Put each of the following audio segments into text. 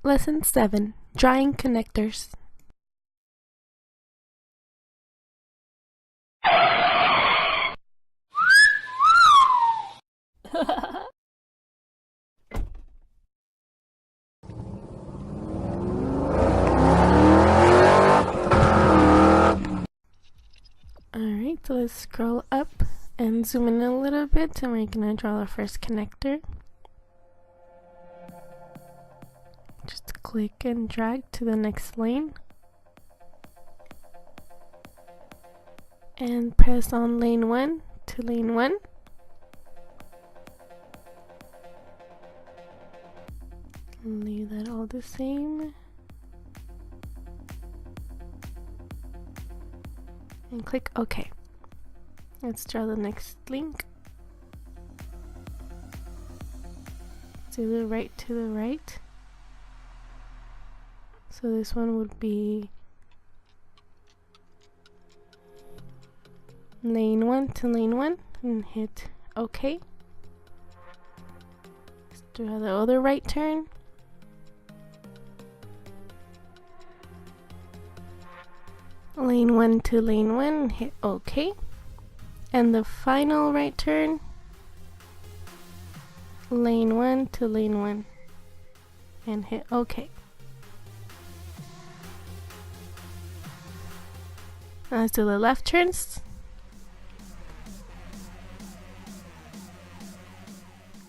Lesson 7. Drawing Connectors. Alright, so let's scroll up and zoom in a little bit, and we're gonna draw the first connector. Just click and drag to the next lane. And press on lane 1 to lane 1. Leave that all the same. And click OK. Let's draw the next link. Do the right to the right. So this one would be lane 1 to lane 1 and hit OK. Let's draw the other right turn. Lane 1 to lane 1, hit OK. And the final right turn, lane 1 to lane 1, and hit OK. Now let's do the left turns.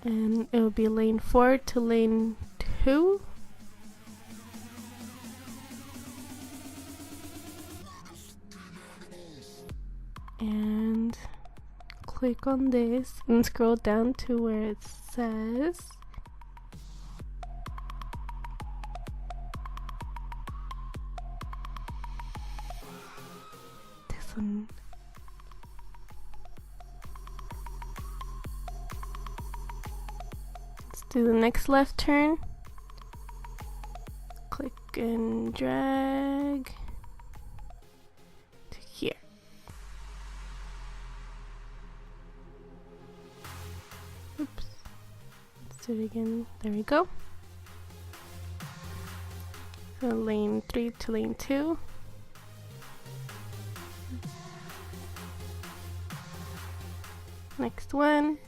And it will be lane 4 to lane 2. And click on this and scroll down to where it says this one. Let's do the next left turn. Click and drag to here. Oops. Let's do it again. There we go. So lane 3 to lane 2. Next one.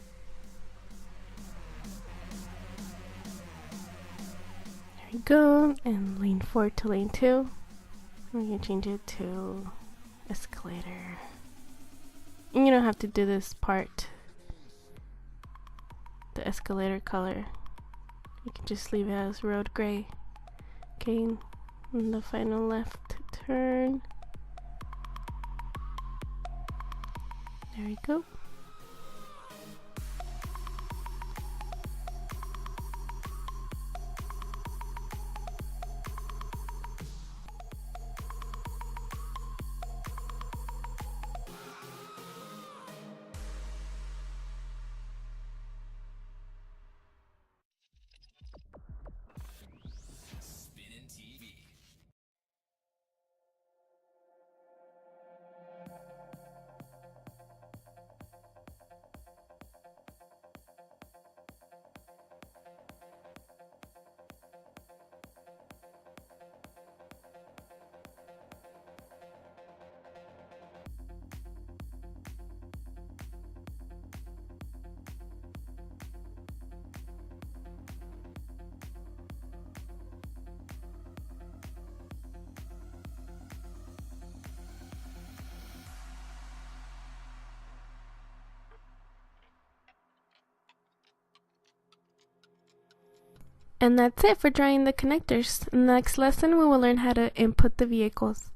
There we go. And lane 4 to lane 2. We're going to change it to escalator. And you don't have to do this part, the escalator color. You can just leave it as road gray. Okay, and the final left turn. There we go. And that's it for drawing the connectors. In the next lesson, we will learn how to input the vehicles.